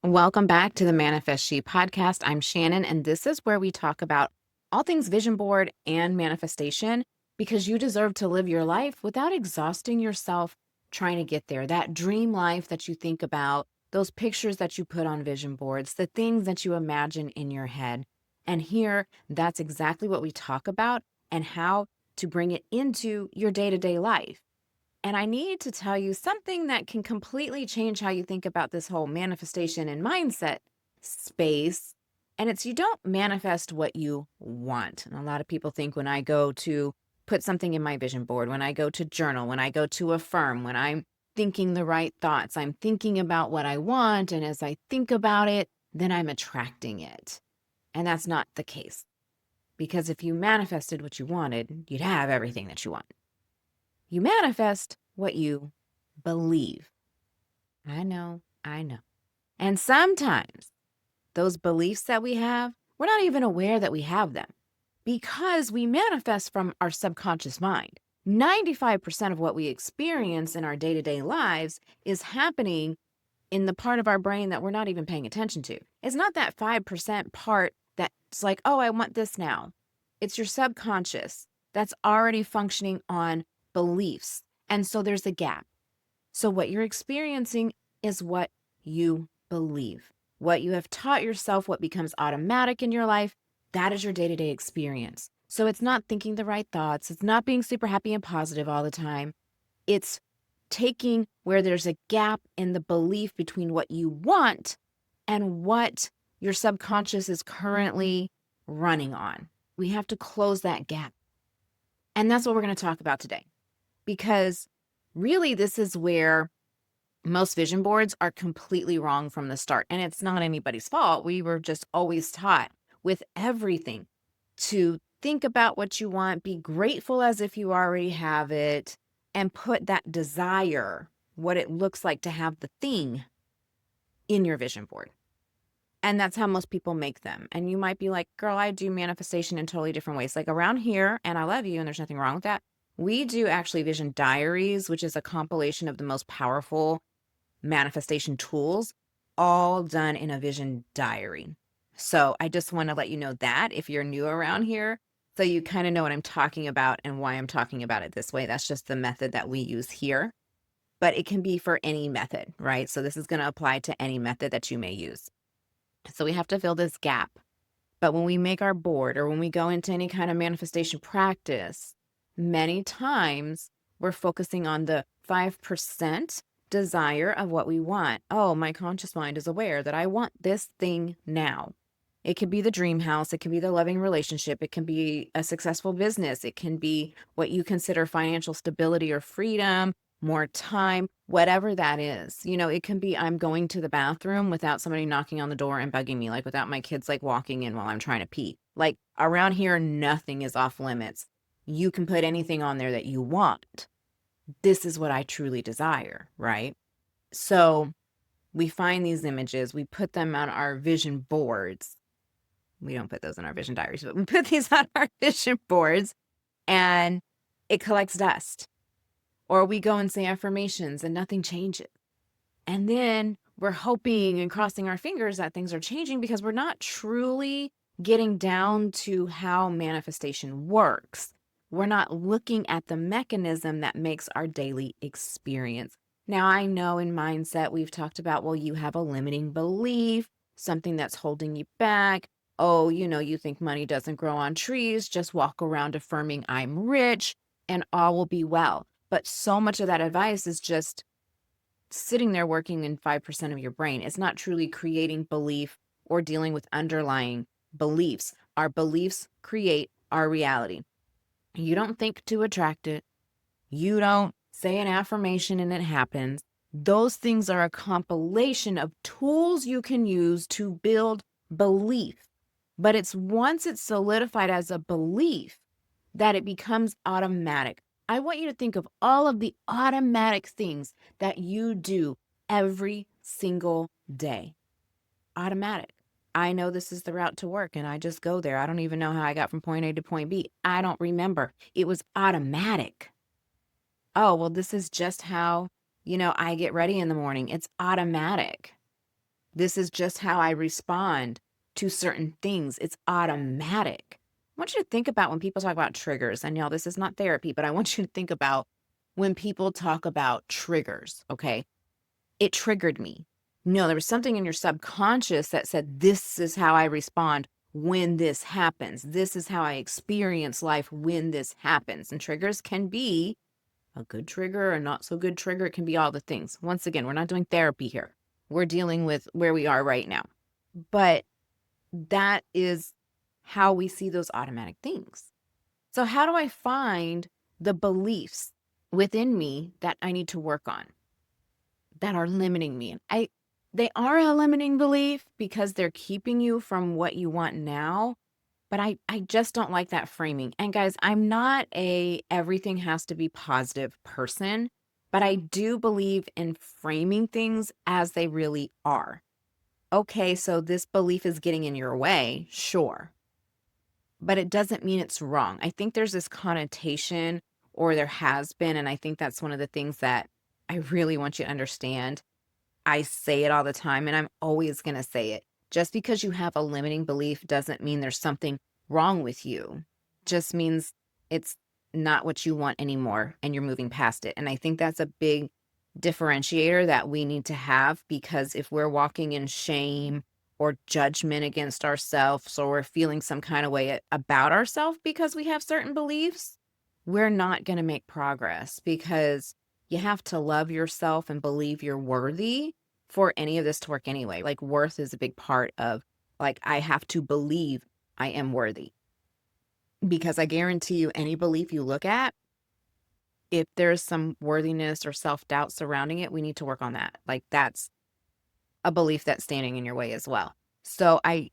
Welcome back to the Manifest She podcast. I'm Shannon, and this is where we talk about all things vision board and manifestation because you deserve to live your life without exhausting yourself trying to get there. That dream life that you think about, those pictures that you put on vision boards, the things that you imagine in your head. And here, that's exactly what we talk about and how to bring it into your day to day life. And I need to tell you something that can completely change how you think about this whole manifestation and mindset space. And it's you don't manifest what you want. And a lot of people think when I go to put something in my vision board, when I go to journal, when I go to affirm, when I'm thinking the right thoughts, I'm thinking about what I want. And as I think about it, then I'm attracting it. And that's not the case. Because if you manifested what you wanted, you'd have everything that you want. You manifest what you believe. I know, I know. And sometimes those beliefs that we have, we're not even aware that we have them because we manifest from our subconscious mind. 95% of what we experience in our day to day lives is happening in the part of our brain that we're not even paying attention to. It's not that 5% part that's like, oh, I want this now. It's your subconscious that's already functioning on beliefs. And so there's a gap. So what you're experiencing is what you believe. What you have taught yourself, what becomes automatic in your life, that is your day-to-day experience. So it's not thinking the right thoughts. It's not being super happy and positive all the time. It's taking where there's a gap in the belief between what you want and what your subconscious is currently running on. We have to close that gap. And that's what we're going to talk about today. Because really, this is where most vision boards are completely wrong from the start. And it's not anybody's fault. We were just always taught with everything to think about what you want, be grateful as if you already have it, and put that desire, what it looks like to have the thing, in your vision board. And that's how most people make them. And you might be like, girl, I do manifestation in totally different ways. Like around here, and I love you, and there's nothing wrong with that. We do actually vision diaries, which is a compilation of the most powerful manifestation tools, all done in a vision diary. So I just want to let you know that if you're new around here, so you kind of know what I'm talking about and why I'm talking about it this way. That's just the method that we use here. But it can be for any method, right? So this is going to apply to any method that you may use. So we have to fill this gap. But when we make our board or when we go into any kind of manifestation practice, many times we're focusing on the 5% desire of what we want. Oh, my conscious mind is aware that I want this thing now. It could be the dream house. It can be the loving relationship. It can be a successful business. It can be what you consider financial stability or freedom, more time, whatever that is. You know, it can be I'm going to the bathroom without somebody knocking on the door and bugging me, like without my kids like walking in while I'm trying to pee. Like around here, nothing is off limits. You can put anything on there that you want. This is what I truly desire, right? So we find these images, we put them on our vision boards. We don't put those in our vision diaries, but we put these on our vision boards and it collects dust. Or we go and say affirmations and nothing changes. And then we're hoping and crossing our fingers that things are changing because we're not truly getting down to how manifestation works. We're not looking at the mechanism that makes our daily experience. Now, I know in mindset, we've talked about, well, you have a limiting belief, something that's holding you back. Oh, you think money doesn't grow on trees. Just walk around affirming I'm rich and all will be well. But so much of that advice is just sitting there working in 5% of your brain. It's not truly creating belief or dealing with underlying beliefs. Our beliefs create our reality. You don't think to attract it. You don't say an affirmation and it happens. Those things are a compilation of tools you can use to build belief. But it's once it's solidified as a belief that it becomes automatic. I want you to think of all of the automatic things that you do every single day. Automatic. I know this is the route to work and I just go there. I don't even know how I got from point A to point B. I don't remember. It was automatic. Oh, well, this is just how, I get ready in the morning. It's automatic. This is just how I respond to certain things. It's automatic. I want you to think about when people talk about triggers, and y'all, this is not therapy, but I want you to think about when people talk about triggers, okay? It triggered me. No, there was something in your subconscious that said, this is how I respond when this happens. This is how I experience life when this happens. And triggers can be a good trigger, a not so good trigger. It can be all the things. Once again, we're not doing therapy here. We're dealing with where we are right now. But that is how we see those automatic things. So how do I find the beliefs within me that I need to work on that are limiting me? They are a limiting belief because they're keeping you from what you want now. But I just don't like that framing. And guys, I'm not a everything has to be positive person, but I do believe in framing things as they really are. Okay, so this belief is getting in your way, sure, but it doesn't mean it's wrong. I think there's this connotation, or there has been, and I think that's one of the things that I really want you to understand. I say it all the time, and I'm always going to say it. Just because you have a limiting belief doesn't mean there's something wrong with you. Just means it's not what you want anymore, and you're moving past it. And I think that's a big differentiator that we need to have, because if we're walking in shame or judgment against ourselves, or we're feeling some kind of way about ourselves because we have certain beliefs, we're not going to make progress, because you have to love yourself and believe you're worthy for any of this to work anyway. Like, worth is a big part of, like, I have to believe I am worthy, because I guarantee you, any belief you look at, if there's some worthiness or self-doubt surrounding it, we need to work on that. Like, that's a belief that's standing in your way as well. So I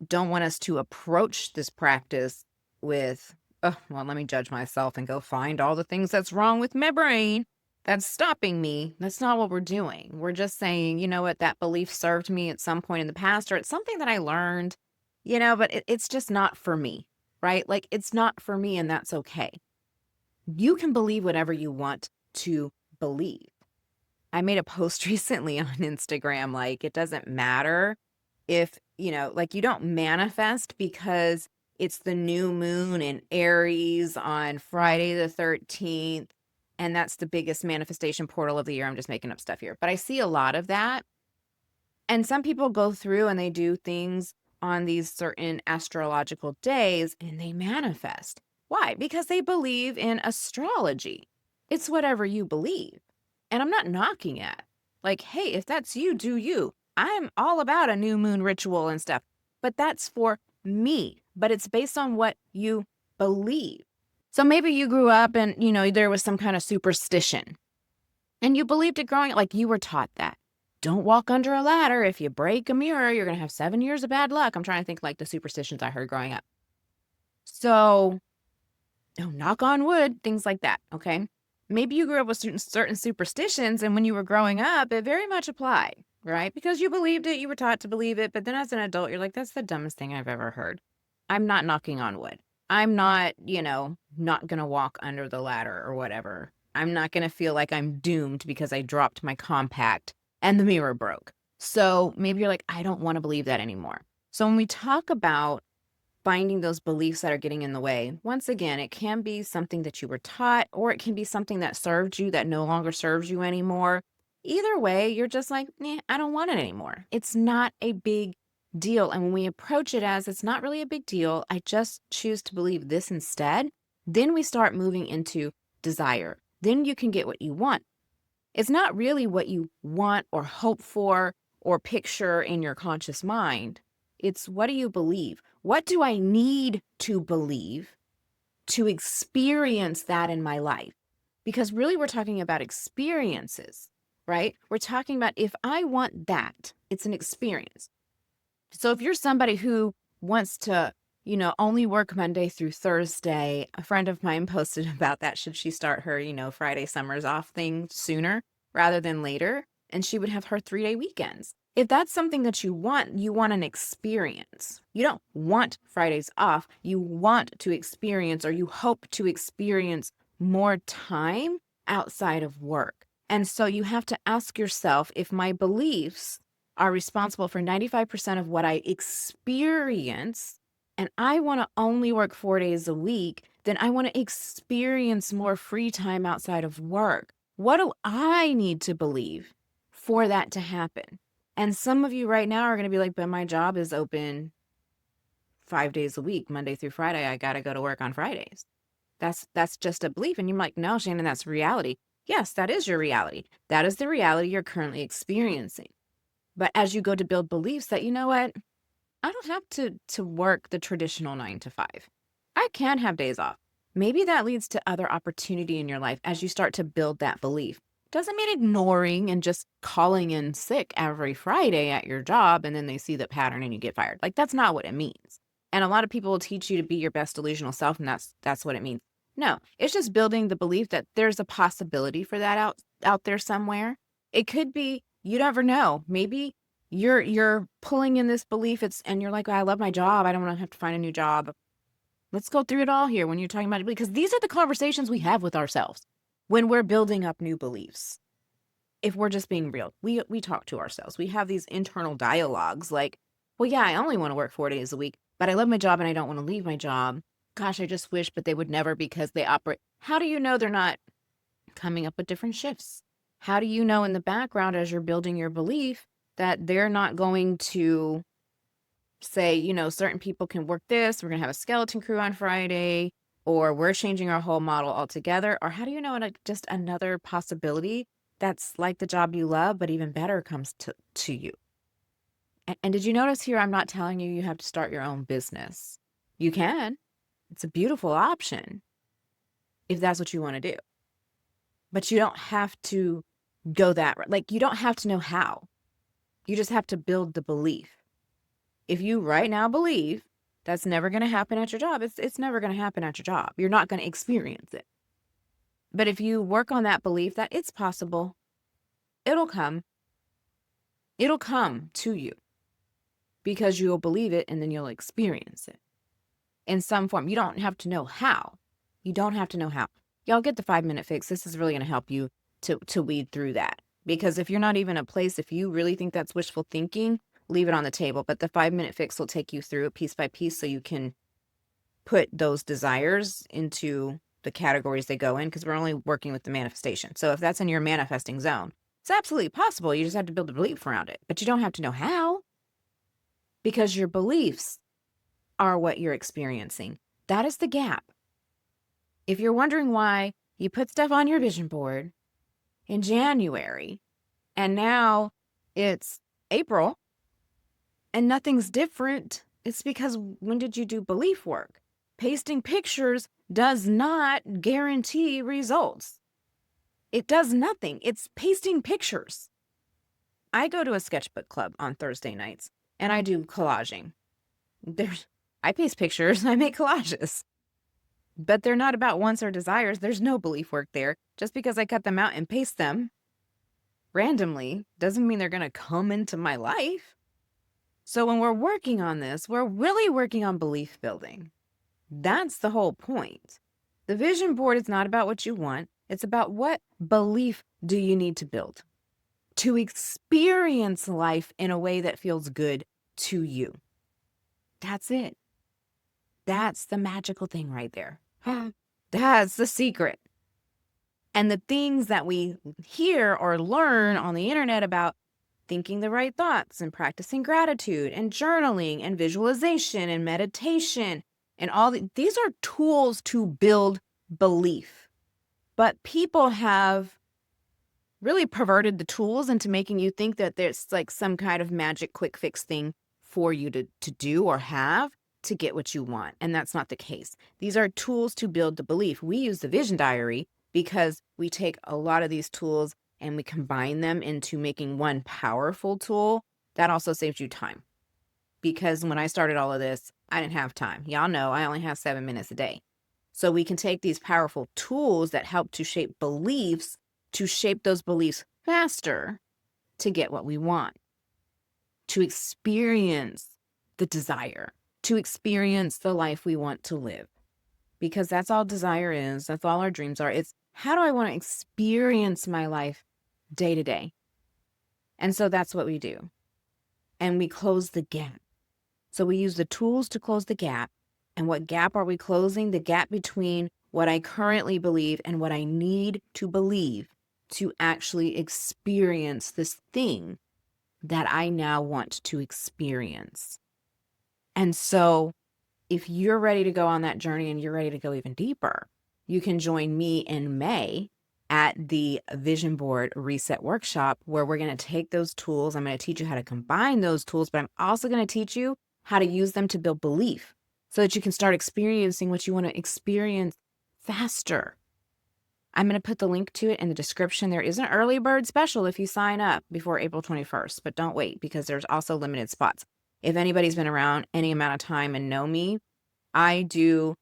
don't want us to approach this practice with, oh, well, let me judge myself and go find all the things that's wrong with my brain that's stopping me. That's not what we're doing. We're just saying, you know what, that belief served me at some point in the past, or it's something that I learned, but it's just not for me, right? Like, it's not for me, and that's okay. You can believe whatever you want to believe. I made a post recently on Instagram, like, it doesn't matter if, like, you don't manifest because it's the new moon in Aries on Friday the 13th, and that's the biggest manifestation portal of the year. I'm just making up stuff here, but I see a lot of that. And some people go through and they do things on these certain astrological days and they manifest. Why? Because they believe in astrology. It's whatever you believe. And I'm not knocking it. Like, hey, if that's you, do you. I'm all about a new moon ritual and stuff, but that's for me. But it's based on what you believe. So maybe you grew up and, there was some kind of superstition and you believed it growing, like you were taught that. Don't walk under a ladder. If you break a mirror, you're going to have 7 years of bad luck. I'm trying to think like the superstitions I heard growing up. So, knock on wood, things like that. Okay. Maybe you grew up with certain superstitions, and when you were growing up, it very much applied, right? Because you believed it, you were taught to believe it, but then as an adult, you're like, that's the dumbest thing I've ever heard. I'm not knocking on wood. I'm not, not going to walk under the ladder or whatever. I'm not going to feel like I'm doomed because I dropped my compact and the mirror broke. So maybe you're like, I don't want to believe that anymore. So when we talk about finding those beliefs that are getting in the way, once again, it can be something that you were taught, or it can be something that served you that no longer serves you anymore. Either way, you're just like, I don't want it anymore. It's not a big deal. And when we approach it as it's not really a big deal, I just choose to believe this instead, then we start moving into desire. Then you can get what you want. It's not really what you want or hope for or picture in your conscious mind. It's, what do you believe? What do I need to believe to experience that in my life? Because really we're talking about experiences, right? We're talking about, if I want that, it's an experience. So if you're somebody who wants to, only work Monday through Thursday, a friend of mine posted about that. Should she start her, Friday summers off thing sooner rather than later? And she would have her 3-day weekends. If that's something that you want an experience. You don't want Fridays off. You want to experience, or you hope to experience, more time outside of work. And so you have to ask yourself, if my beliefs are responsible for 95% of what I experience, and I want to only work 4 days a week, then I want to experience more free time outside of work. What do I need to believe for that to happen? And some of you right now are going to be like, but my job is open 5 days a week, Monday through Friday. I got to go to work on Fridays. That's just a belief. And you're like, no, Shannon, that's reality. Yes, that is your reality. That is the reality you're currently experiencing. But as you go to build beliefs that, you know what, I don't have to work the traditional 9 to 5. I can have days off. Maybe that leads to other opportunity in your life as you start to build that belief. Doesn't mean ignoring and just calling in sick every Friday at your job and then they see the pattern and you get fired. Like, that's not what it means. And a lot of people will teach you to be your best delusional self, and that's what it means. No, it's just building the belief that there's a possibility for that out there somewhere. It could be, you never know. Maybe you're pulling in this belief, and you're like, "Oh, I love my job. I don't want to have to find a new job." Let's go through it all here when you're talking about it, because these are the conversations we have with ourselves when we're building up new beliefs. If we're just being real, we talk to ourselves. We have these internal dialogues like, well, yeah, I only want to work 4 days a week, but I love my job and I don't want to leave my job. Gosh, I just wish, but they would never, because they operate. How do you know they're not coming up with different shifts? How do you know in the background as you're building your belief that they're not going to say, certain people can work this, we're going to have a skeleton crew on Friday, or we're changing our whole model altogether? Or how do you know just another possibility that's like the job you love, but even better comes to you? And did you notice here, I'm not telling you have to start your own business. You can. It's a beautiful option if that's what you want to do. But you don't have to go that route. Like, you don't have to know how. You just have to build the belief. If you right now believe that's never going to happen at your job, it's never going to happen at your job. You're not going to experience it. But if you work on that belief that it's possible, it'll come. It'll come to you because you'll believe it, and then you'll experience it in some form. You don't have to know how. You don't have to know how. Y'all get the 5-minute fix. This is really going to help you to weed through that. Because if you're not even a place, if you really think that's wishful thinking, leave it on the table. But the 5-minute fix will take you through it piece by piece so you can put those desires into the categories they go in, because we're only working with the manifestation. So if that's in your manifesting zone, it's absolutely possible. You just have to build a belief around it. But you don't have to know how, because your beliefs are what you're experiencing. That is the gap. If you're wondering why you put stuff on your vision board in January and now it's April and nothing's different, it's because when did you do belief work? Pasting pictures does not guarantee results. It does nothing. It's pasting pictures. I go to a sketchbook club on Thursday nights and I do collaging. I paste pictures, I make collages. But they're not about wants or desires. There's no belief work there. Just because I cut them out and paste them randomly doesn't mean they're going to come into my life. So when we're working on this, we're really working on belief building. That's the whole point. The vision board is not about what you want. It's about what belief do you need to build to experience life in a way that feels good to you. That's it. That's the magical thing right there. That's the secret. And the things that we hear or learn on the internet about thinking the right thoughts and practicing gratitude and journaling and visualization and meditation and these are tools to build belief. But people have really perverted the tools into making you think that there's like some kind of magic quick fix thing for you to do or have to get what you want. And that's not the case. These are tools to build the belief. We use the vision diary because we take a lot of these tools and we combine them into making one powerful tool. That also saves you time. Because when I started all of this, I didn't have time. Y'all know I only have 7 minutes a day. So we can take these powerful tools that help to shape beliefs, to shape those beliefs faster to get what we want, to experience the desire, to experience the life we want to live. Because that's all desire is. That's all our dreams are. It's how do I want to experience my life day to day? And so that's what we do. and we close the gap. So we use the tools to close the gap. And what gap are we closing? The gap between what I currently believe and what I need to believe to actually experience this thing that I now want to experience. And so if you're ready to go on that journey and you're ready to go even deeper, you can join me in May at the Vision Board Reset Workshop, where we're going to take those tools. I'm going to teach you how to combine those tools, but I'm also going to teach you how to use them to build belief so that you can start experiencing what you want to experience faster. I'm going to put the link to it in the description. There is an early bird special if you sign up before April 21st, but don't wait because there's also limited spots. If anybody's been around any amount of time and know me, I do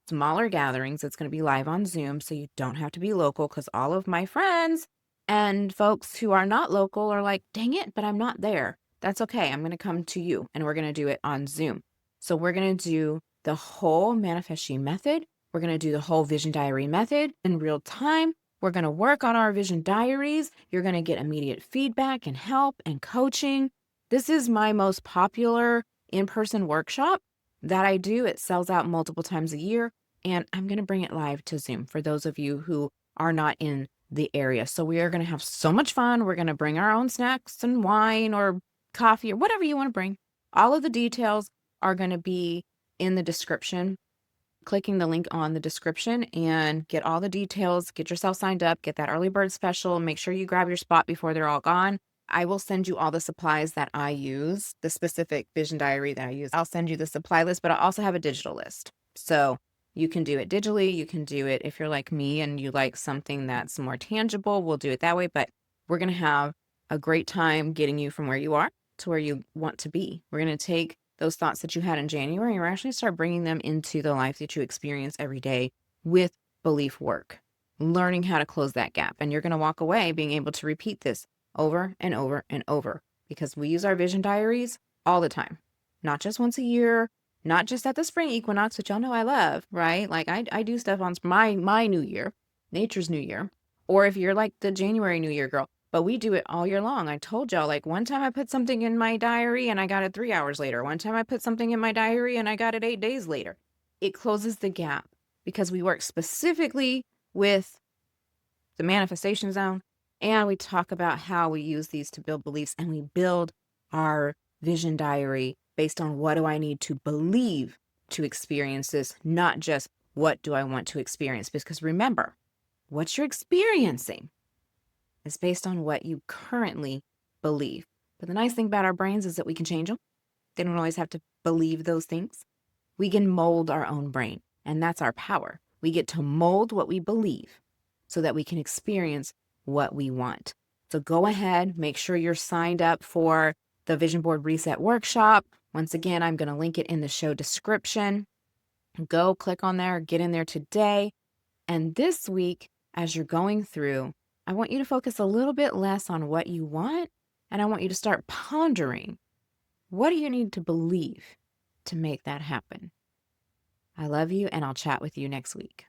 smaller gatherings. It's going to be live on Zoom, so you don't have to be local, because all of my friends and folks who are not local are like, dang it, but I'm not there. That's okay. I'm going to come to you, and we're going to do it on Zoom. So we're going to do the whole Manifest She method. We're going to do the whole Vision Diary method in real time. We're going to work on our vision diaries. You're going to get immediate feedback and help and coaching. This is my most popular in-person workshop that I do. It sells out multiple times a year, and I'm going to bring it live to Zoom for those of you who are not in the area. So we are going to have so much fun. We're going to bring our own snacks and wine or coffee or whatever you want to bring. All of the details are going to be in the description. Clicking the link on the description and get all the details, get yourself signed up, get that early bird special, make sure you grab your spot before they're all gone. I will send you all the supplies that I use, the specific vision diary that I use. I'll send you the supply list, but I also have a digital list. So you can do it digitally. You can do it if you're like me and you like something that's more tangible, we'll do it that way. But we're going to have a great time getting you from where you are to where you want to be. We're going to take those thoughts that you had in January and we're actually start bringing them into the life that you experience every day with belief work, learning how to close that gap. And you're going to walk away being able to repeat this over and over and over, because we use our vision diaries all the time, not just once a year, not just at the spring equinox, which y'all know I love, right? Like I do stuff on my new year, nature's new year, or if you're like the January new year girl, but we do it all year long. I told y'all, like one time I put something in my diary and I got it 3 hours later. One time I put something in my diary and I got it 8 days later. It closes the gap because we work specifically with the manifestation zone, and we talk about how we use these to build beliefs, and we build our vision diary based on what do I need to believe to experience this, not just what do I want to experience. Because remember, what you're experiencing is based on what you currently believe. But the nice thing about our brains is that we can change them. They don't always have to believe those things. We can mold our own brain, and that's our power. We get to mold what we believe so that we can experience what we want. So go ahead, make sure you're signed up for the Vision Board Reset Workshop. Once again, I'm going to link it in the show description. Go click on there, get in there today. And this week, as you're going through, I want you to focus a little bit less on what you want, and I want you to start pondering, what do you need to believe to make that happen? I love you, and I'll chat with you next week.